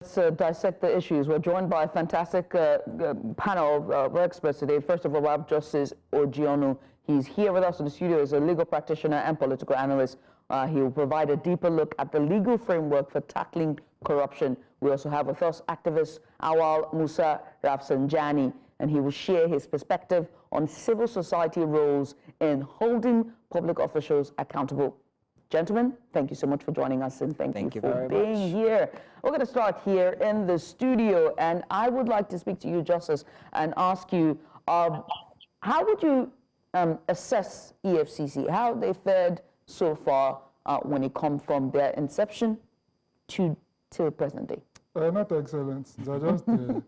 Let's dissect the issues. We're joined by a fantastic panel of experts today. First of all, we have Justice Ojienoh. He's here with us in the studio as a legal practitioner and political analyst. He will provide a deeper look at the legal framework for tackling corruption. We also have with us activist Auwal Musa Rafsanjani, and he will share his perspective on civil society roles in holding public officials accountable. Gentlemen, thank you so much for joining us, and thank you for being here. We're going to start here in the studio, and I would like to speak to you, Justice, and ask you, how would you assess EFCC? How have they fared so far when it comes from their inception to present day? Not excellent. They're just there.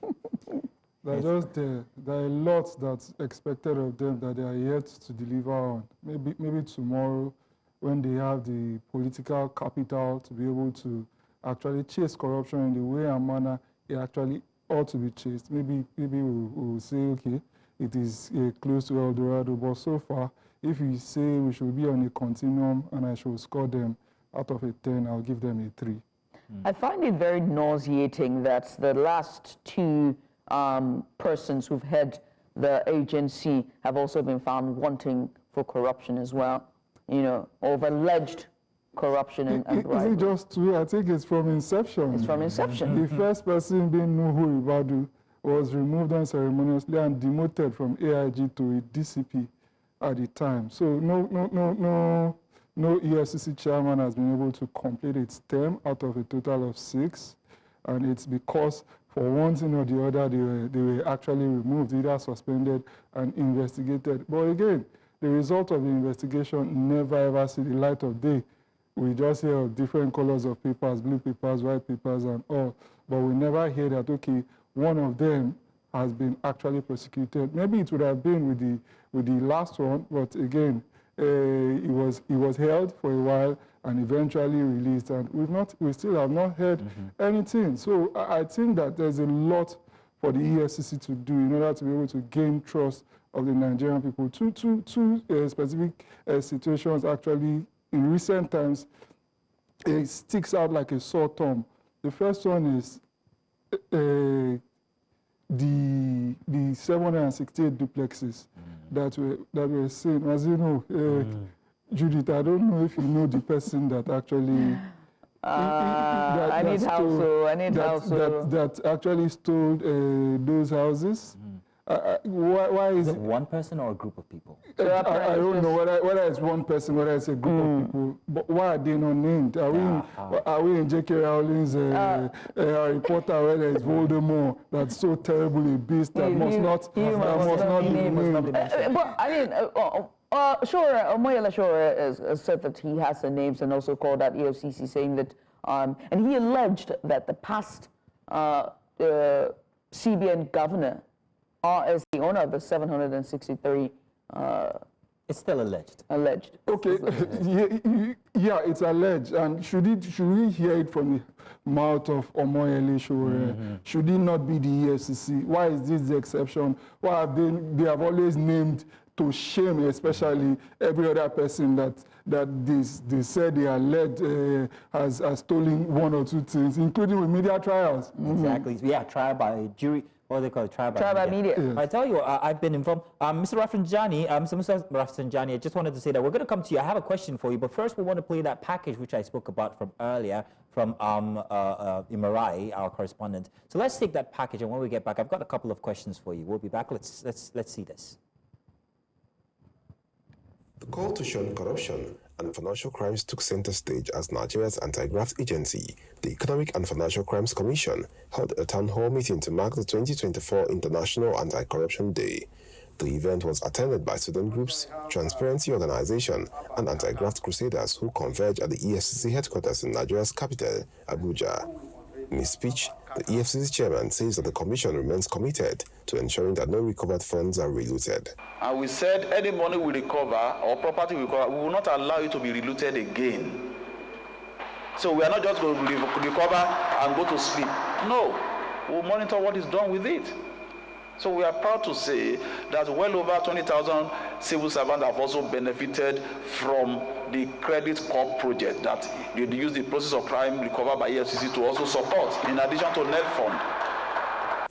They're just there. There are lots that's expected of them that they are yet to deliver on. Maybe tomorrow, when they have the political capital to be able to actually chase corruption in the way and manner it actually ought to be chased. Maybe we'll say, okay, it is close to El Dorado, but so far, if you say we should be on a continuum and I should score them out of a 10, I'll give them a 3. I find it very nauseating that the last two persons who've head the agency have also been found wanting for corruption as well. You know, of alleged corruption and bribery. Is it just two? I think it's from inception. It's from inception. The first person being Nuhu Ibadu was removed unceremoniously and demoted from AIG to a DCP at the time. So no EFCC chairman has been able to complete its term out of a total of 6, and it's because for one thing or the other they were actually removed, either suspended and investigated. But again, the result of the investigation never ever see the light of day. We just hear of different colors of papers, blue papers, white papers, and all. But we never hear that, okay, one of them has been actually prosecuted. Maybe it would have been with the last one, but again, it was held for a while and eventually released, and we still have not heard anything. So I think that there's a lot for the EFCC to do in order to be able to gain trust of the Nigerian people. Two specific situations actually in recent times, it sticks out like a sore thumb. The first one is the 768 duplexes that were seen. As you know, Judith, I don't know if you know the person that actually I need help. That actually stole those houses. Why is it one person or a group of people? I don't know whether it's one person, whether it's a group of people. But why are they not named? Are we in J.K. Rowling's Harry Potter, where there is Voldemort that's so terrible a beast that must not be named? But I mean, sure, Omoyele Shure has said that he has the names and also called out EFCC, saying that, and he alleged that the past CBN governor is the owner of the 763. It's still alleged. Alleged. Okay, yeah, it's alleged. And should we hear it from the mouth of Omoyele Shure? Should it not be the EFCC? Why is this the exception? Why have they have always named to shame, especially every other person that they said they are led has stolen one or two things, including with media trials. Exactly. Yeah, trial by jury. What do they call it? Trial by media. Yes. I tell you, I've been informed. Mr. Rafsanjani, I just wanted to say that we're going to come to you. I have a question for you, but first we want to play that package which I spoke about from earlier from Imarai, our correspondent. So let's take that package, and when we get back, I've got a couple of questions for you. We'll be back. Let's see this. The call to shun corruption and financial crimes took center stage as Nigeria's anti-graft agency, the Economic and Financial Crimes Commission, held a town hall meeting to mark the 2024 International Anti-Corruption Day. The event was attended by student groups, transparency organization, and anti-graft crusaders who converged at the EFCC headquarters in Nigeria's capital, Abuja. In his speech, the EFCC chairman says that the commission remains committed to ensuring that no recovered funds are relooted. And we said any money we recover or property we recover, we will not allow it to be relooted again. So we are not just going to recover and go to sleep. No, we'll monitor what is done with it. So we are proud to say that well over 20,000 civil servants have also benefited from the Credit Corp project that they use the process of crime recovered by EFCC to also support, in addition to NED fund.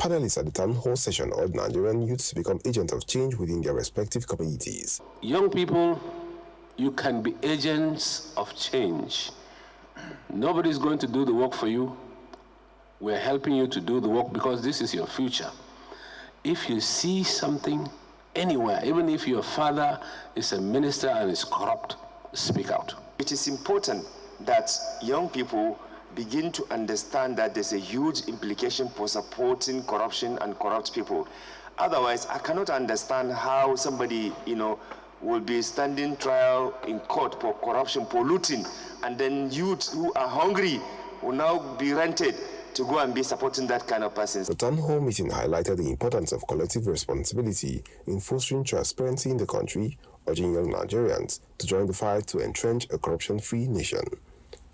Panelists at the town hall session urged Nigerian youths to become agents of change within their respective communities. Young people, you can be agents of change. Nobody's going to do the work for you. We're helping you to do the work because this is your future. If you see something anywhere, even if your father is a minister and is corrupt, speak out. It is important that young people begin to understand that there's a huge implication for supporting corruption and corrupt people. Otherwise, I cannot understand how somebody, will be standing trial in court for corruption, for looting, and then youths who are hungry will now be rented to go and be supporting that kind of person. The town hall meeting highlighted the importance of collective responsibility in fostering transparency in the country, urging young Nigerians to join the fight to entrench a corruption-free nation.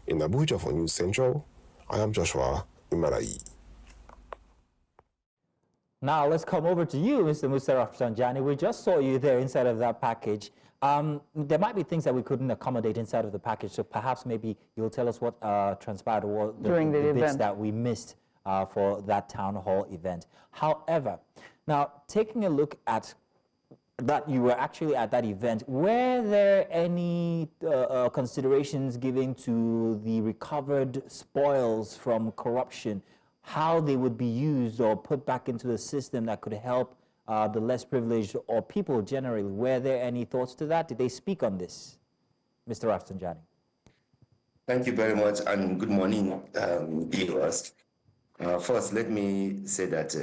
In Abuja for News Central, I am Joshua Imarai. Now let's come over to you, Mr. Musa Rafsanjani. We just saw you there inside of that package. There might be things that we couldn't accommodate inside of the package, so perhaps maybe you'll tell us what transpired or during the bits event that we missed for that town hall event. However, now taking a look at that, you were actually at that event. Were there any considerations given to the recovered spoils from corruption, how they would be used or put back into the system that could help the less privileged or people generally? Were there any thoughts to that? Did they speak on this? Mr. Rafsanjani. Thank you very much and good morning, viewers. First, let me say that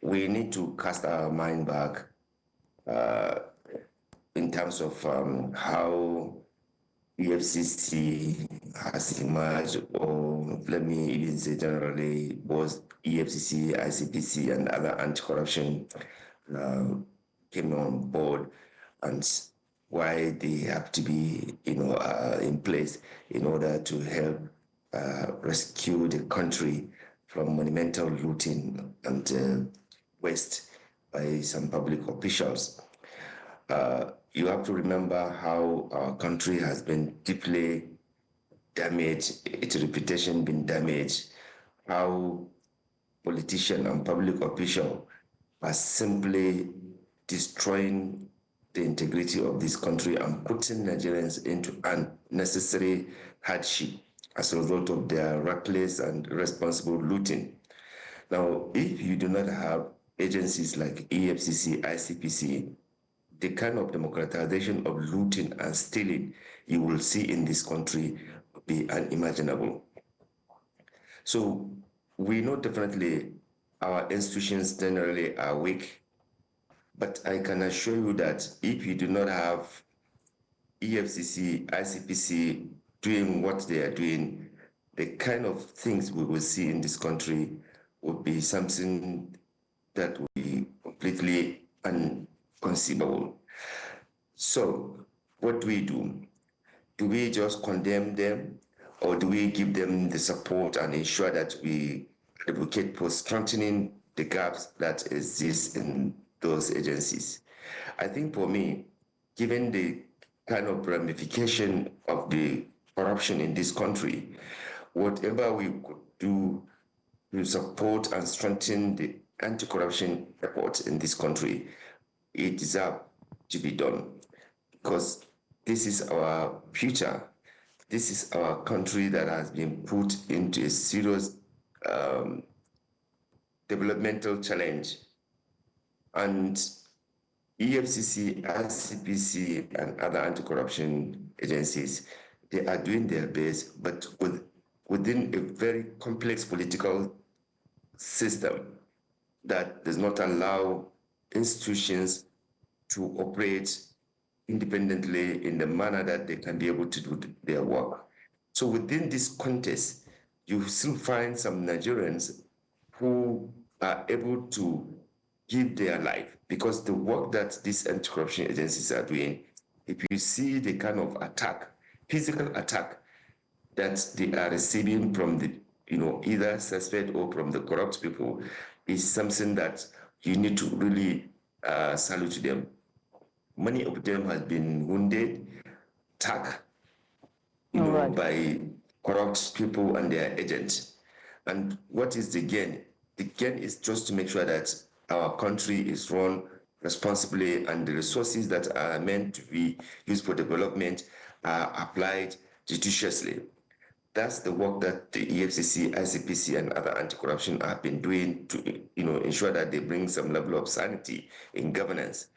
we need to cast our mind back in terms of how EFCC has emerged, or let me even say generally, both EFCC, ICPC, and other anti-corruption came on board, and why they have to be, in place in order to help rescue the country from monumental looting and waste by some public officials. You have to remember how our country has been deeply damaged, its reputation been damaged, how politicians and public officials are simply destroying the integrity of this country and putting Nigerians into unnecessary hardship as a result of their reckless and irresponsible looting. Now, if you do not have agencies like EFCC, ICPC, the kind of democratization of looting and stealing you will see in this country will be unimaginable. So we know definitely our institutions generally are weak, but I can assure you that if you do not have EFCC, ICPC doing what they are doing, the kind of things we will see in this country would be something that will be completely inconceivable. So what do we do? Do we just condemn them, or do we give them the support and ensure that we advocate for strengthening the gaps that exist in those agencies? I think for me, given the kind of ramification of the corruption in this country, whatever we could do to support and strengthen the anti-corruption efforts in this country, it deserves to be done, because this is our future. This is our country that has been put into a serious developmental challenge. And EFCC, ICPC, and other anti-corruption agencies, they are doing their best, but within a very complex political system that does not allow institutions to operate independently in the manner that they can be able to do their work. So within this context, you still find some Nigerians who are able to give their life, because the work that these anti-corruption agencies are doing, if you see the kind of attack, physical attack that they are receiving from the, either suspect or from the corrupt people, is something that you need to really salute them. Many of them have been wounded, attacked, by corrupt people and their agents. And what is the gain? The gain is just to make sure that our country is run responsibly and the resources that are meant to be used for development are applied judiciously. That's the work that the EFCC, ICPC, and other anti-corruption have been doing to, ensure that they bring some level of sanity in governance.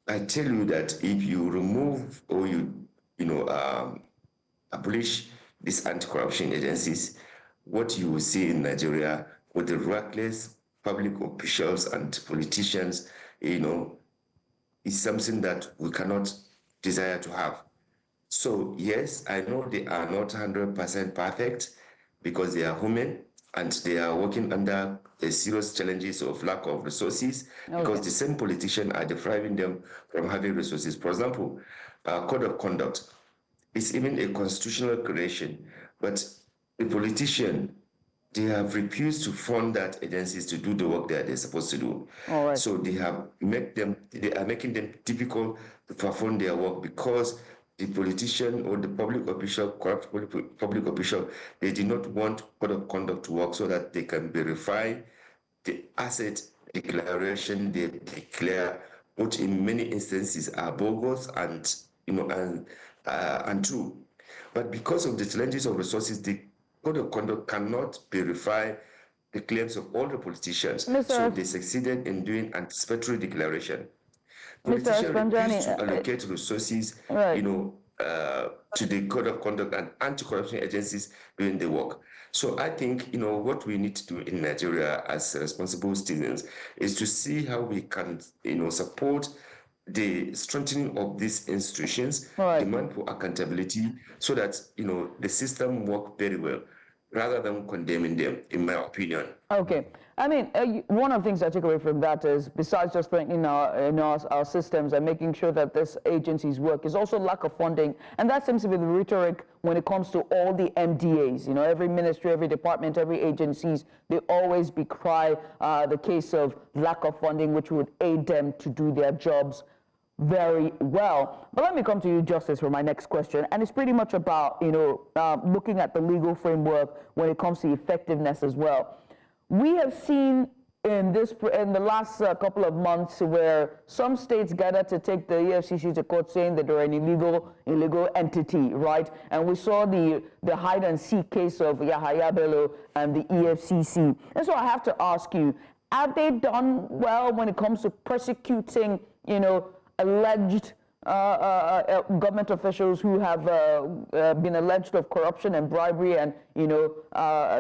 I tell you that if you remove or abolish these anti-corruption agencies, what you will see in Nigeria with the reckless public officials and politicians, is something that we cannot desire to have. So yes, I know they are not 100% perfect because they are human and they are working under serious challenges of lack of resources because the same politicians are depriving them from having resources. For example, code of conduct is even a constitutional creation, but the politician, they have refused to fund that agencies to do the work that they're supposed to do. So they are making them difficult to perform their work because the politician or the public official, corrupt public official, they do not want code of conduct to work so that they can verify the asset declaration they declare, which in many instances are bogus and true. But because of the challenges of resources, the code of conduct cannot verify the claims of all the politicians. So they succeeded in doing anticipatory declaration. Politicians refuse to allocate resources, to the code of conduct and anti-corruption agencies doing the work. So I think, what we need to do in Nigeria as responsible citizens is to see how we can, support the strengthening of these institutions, demand for accountability, so that, the system work very well, rather than condemning them, in my opinion. Okay. I mean, one of the things I take away from that is, besides just strengthening our systems and making sure that this agency's work, is also lack of funding. And that seems to be the rhetoric when it comes to all the MDAs. Every ministry, every department, every agencies, they always decry the case of lack of funding, which would aid them to do their jobs very well. But let me come to you, Justice, for my next question. And it's pretty much about, looking at the legal framework when it comes to effectiveness as well. We have seen in the last couple of months where some states gathered to take the EFCC to court saying that they're an illegal entity, right? And we saw the hide and seek case of Yahaya Bello and the EFCC. And so I have to ask you, have they done well when it comes to persecuting, alleged government officials who have been alleged of corruption and bribery and,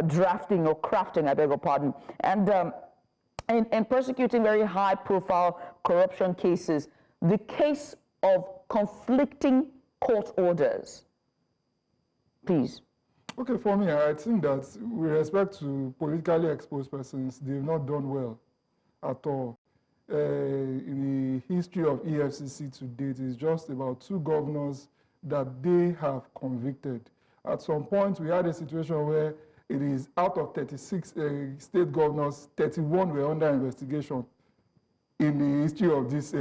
drafting or crafting, I beg your pardon, and persecuting very high-profile corruption cases? The case of conflicting court orders, please. Okay, for me, I think that with respect to politically exposed persons, they've not done well at all. In the history of EFCC to date is just about 2 governors that they have convicted. At some point, we had a situation where it is out of 36 state governors, 31 were under investigation in the history of this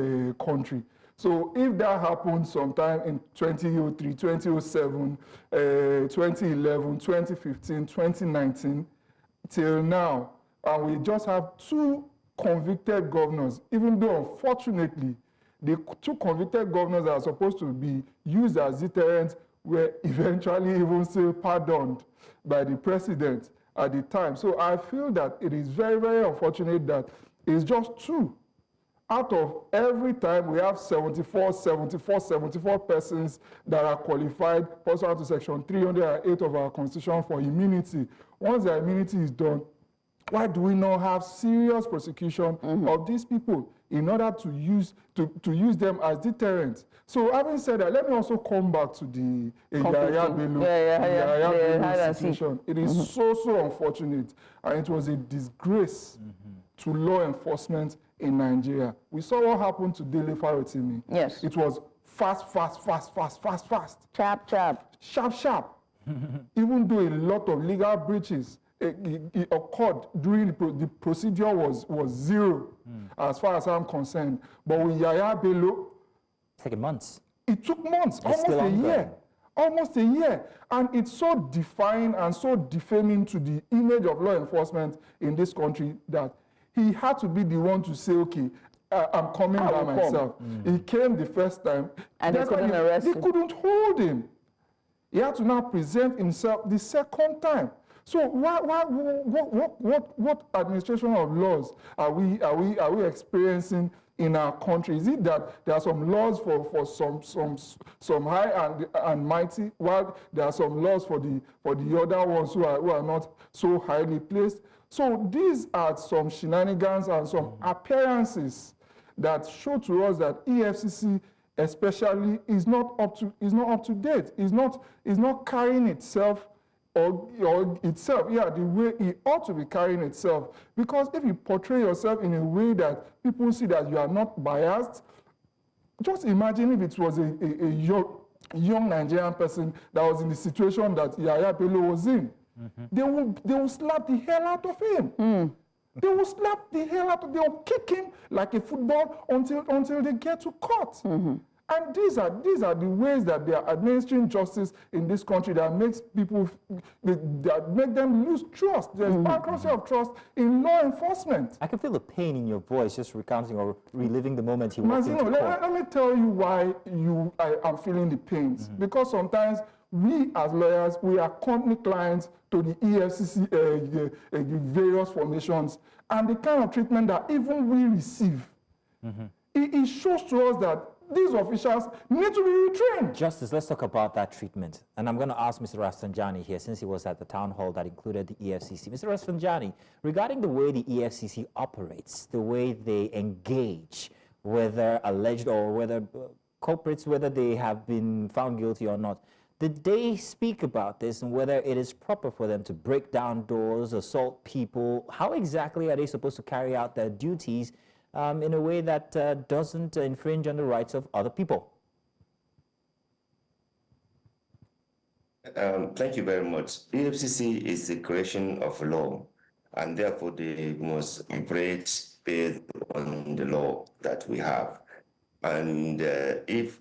country. So if that happened sometime in 2003, 2007, 2011, 2015, 2019, till now, and we just have 2 convicted governors, even though unfortunately the 2 convicted governors are supposed to be used as deterrents were eventually even still pardoned by the president at the time. So I feel that it is very, very unfortunate that it's just 2 out of every time we have 74 persons that are qualified pursuant to section 308 of our constitution for immunity. Once the immunity is done, why do we not have serious prosecution of these people in order to use them as deterrents? So having said that, let me also come back to the Yahaya Bello situation. It is so unfortunate, and it was a disgrace to law enforcement in Nigeria. We saw what happened to Dele Farotimi. Yes. It was fast. Sharp. Even though a lot of legal breaches, it occurred during the procedure was zero, as far as I'm concerned. But with Yaya Bello, Taking months. it took months, It's still ongoing. almost a year. And it's so defying and so defaming to the image of law enforcement in this country that he had to be the one to say, okay, I'm coming by myself. He came the first time. And they couldn't arrest him. They couldn't hold him. He had to now present himself the second time. So what administration of laws are we experiencing in our country? Is it that there are some laws for some high and mighty, while there are some laws for the other ones who are not so highly placed? So these are some shenanigans and some appearances that show to us that EFCC especially is not up to date, is not carrying itself or itself, the way it ought to be carrying itself. Because if you portray yourself in a way that people see that you are not biased, just imagine if it was a young Nigerian person that was in the situation that Yaya Bello was in. They will slap the hell out of him. They will slap the hell out of him. They will kick him like a football until they get to court. And these are the ways that they are administering justice in this country that makes people, that make them lose trust. There's bankruptcy of trust in law enforcement. I can feel the pain in your voice just recounting or reliving the moment he walked into court. Let me tell you why I am feeling the pains. Because sometimes we as lawyers, we are company clients to the EFCC, the various formations, and the kind of treatment that even we receive. It shows to us that these officials need to be retrained. Justice, let's talk about that treatment. And I'm going to ask Mr. Rafsanjani here, since he was at the town hall that included the EFCC. Mr. Rafsanjani, regarding the way the EFCC operates, the way they engage, whether alleged or whether culprits, whether they have been found guilty or not, did they speak about this and whether it is proper for them to break down doors, assault people? How exactly are they supposed to carry out their duties in a way that doesn't infringe on the rights of other people? Thank you very much. EFCC is a creation of law, and therefore they must operate based on the law that we have. And if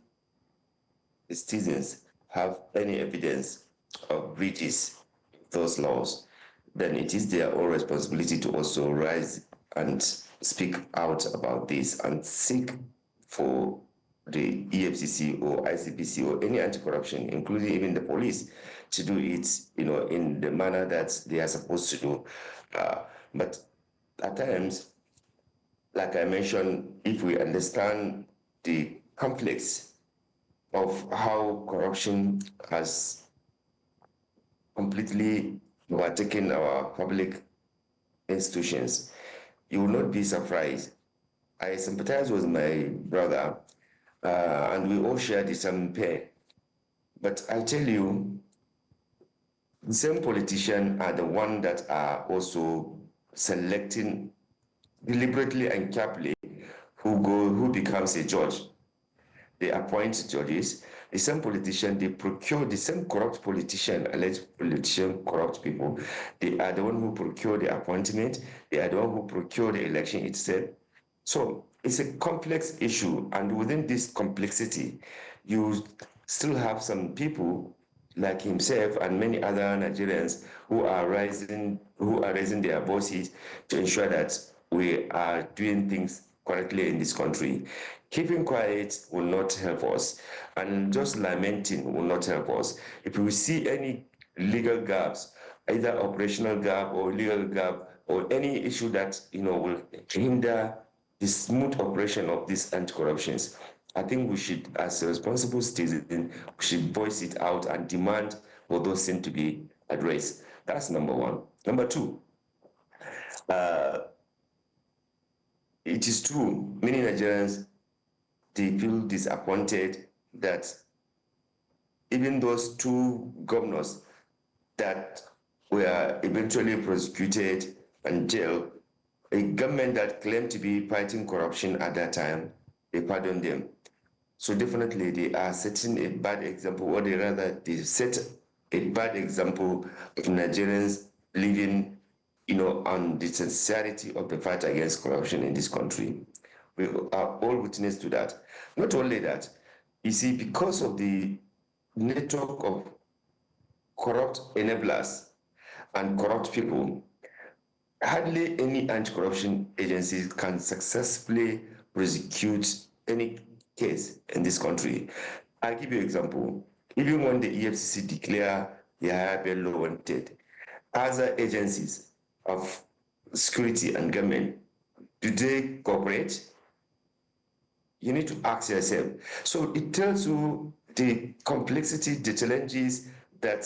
the citizens have any evidence of breaches of those laws, then it is their own responsibility to also rise and speak out about this and seek for the EFCC or ICPC or any anti-corruption, including even the police, to do it, in the manner that they are supposed to do. But at times, like I mentioned, if we understand the complex of how corruption has completely overtaken our public institutions, you will not be surprised. I sympathize with my brother, and we all share the same pain. But I tell you, the same politicians are the ones that are also selecting deliberately and carefully who becomes a judge. They appoint judges. The same politician, they procure the same corrupt politician, alleged politician, corrupt people. They are the one who procure the appointment. They are the one who procure the election itself. So it's a complex issue, and within this complexity, you still have some people like himself and many other Nigerians who are raising their voices to ensure that we are doing things correctly in this country. Keeping quiet will not help us, and just lamenting will not help us. If we see any legal gaps, either operational gap or legal gap, or any issue that will hinder the smooth operation of these anti-corruptions, I think we should, as a responsible citizen, we should voice it out and demand for those things to be addressed. That's number one. Number two, it is true, many Nigerians, they feel disappointed that even those two governors that were eventually prosecuted and jailed, a government that claimed to be fighting corruption at that time, they pardoned them. So definitely they are setting a bad example, or they set a bad example of Nigerians living on the sincerity of the fight against corruption in this country. We are all witness to that. Not only that, you see, because of the network of corrupt enablers and corrupt people, hardly any anti-corruption agencies can successfully prosecute any case in this country. I'll give you an example. Even when the EFCC declare Yahya Bello wanted, other agencies of security and government, do they cooperate? You need to ask yourself. So it tells you the complexity, the challenges that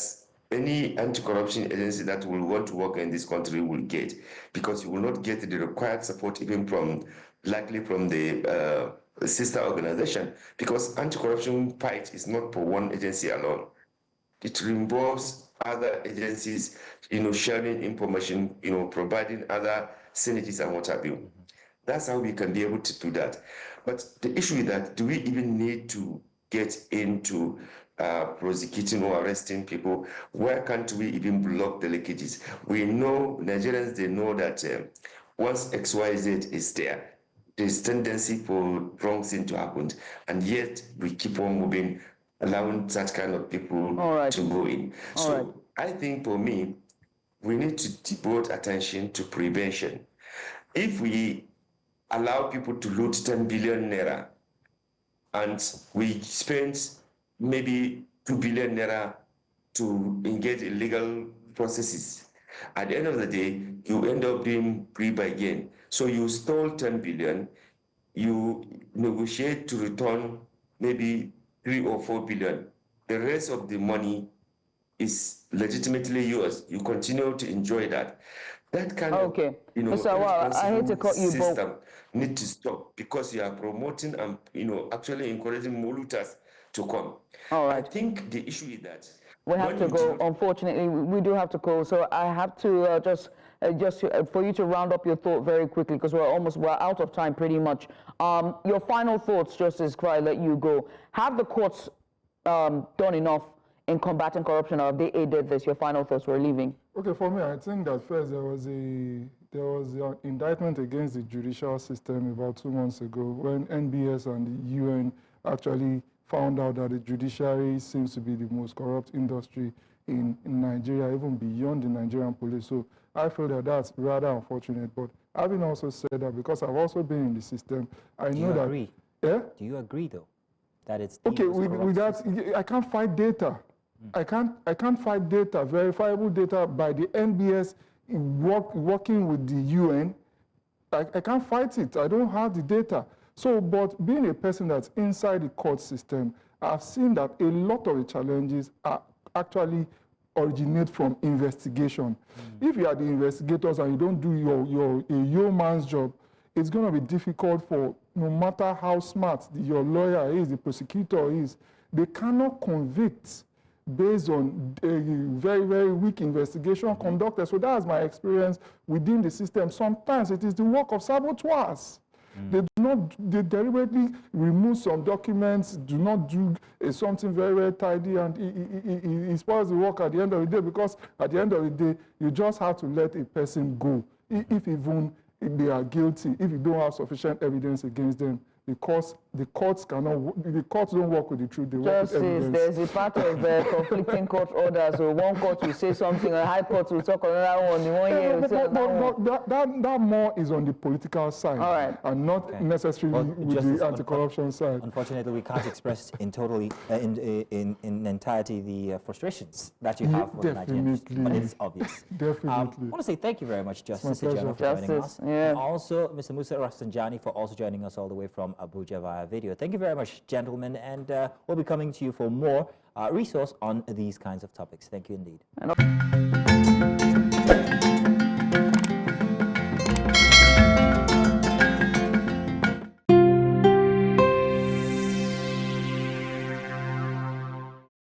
any anti-corruption agency that will want to work in this country will get, because you will not get the required support even likely from the sister organization, because anti-corruption fight is not for one agency alone. It involves other agencies, sharing information, providing other synergies and what have you. That's how we can be able to do that. But the issue is that, do we even need to get into prosecuting or arresting people? Why can't we even block the leakages? We know, Nigerians, they know that once XYZ is there, there's tendency for wrong thing to happen, and yet we keep on moving, allowing that kind of people to go in. I think for me, we need to devote attention to prevention. If we allow people to loot 10 billion naira and we spend maybe 2 billion naira to engage in legal processes, at the end of the day, you end up being free by gain. So you stole 10 billion, you negotiate to return maybe 3 or 4 billion. The rest of the money is legitimately yours. You continue to enjoy that. That kind of, Mr. Auwal, I hate to cut you, system need to stop, because you are promoting and, actually encouraging molutas to come. I think the issue is that we have to go. Unfortunately, we do have to go. So I have to just for you to round up your thought very quickly, because we're out of time pretty much. Your final thoughts, Justice, before I let you go. Have the courts done enough in combating corruption, or have they aided this? Your final thoughts. We're leaving. Okay, for me, I think that first there was an indictment against the judicial system about 2 months ago, when NBS and the UN actually found out that the judiciary seems to be the most corrupt industry in Nigeria, even beyond the Nigerian police. So I feel that that's rather unfortunate. But having also said that, because I've also been in the system, I know that. Do you agree? Yeah? Do you agree, though, that it's the okay? With that, I can't fight data. I can't fight data, verifiable data by the NBS working with the UN. I can't fight it. I don't have the data. So, but being a person that's inside the court system, I've seen that a lot of the challenges are actually originate from investigation. If you are the investigators and you don't do your yeoman's job, it's going to be difficult for, no matter how smart your lawyer is, the prosecutor is, they cannot convict based on a very, very weak investigation conducted. So that's my experience within the system. Sometimes it is the work of saboteurs. They deliberately remove some documents, do not do something very, very tidy, and it spoils the work at the end of the day, because at the end of the day, you just have to let a person go, if even they are guilty, if you don't have sufficient evidence against them. The courts don't work with the truth, they work with evidence. There's a part of conflicting court orders, so one court will say something, a high court will talk another one, the 1 year will say another one. That more is on the political side, and not necessarily with the anti-corruption side. Unfortunately, we can't express in entirety the frustrations that you have for the Nigerians, but it's obvious. Definitely. I want to say thank you very much, Justice Ojienoh, for joining us. And also, Mr. Musa Rafsanjani, for also joining us all the way from Abuja via video. Thank you very much, gentlemen, and we'll be coming to you for more resource on these kinds of topics. Thank you indeed.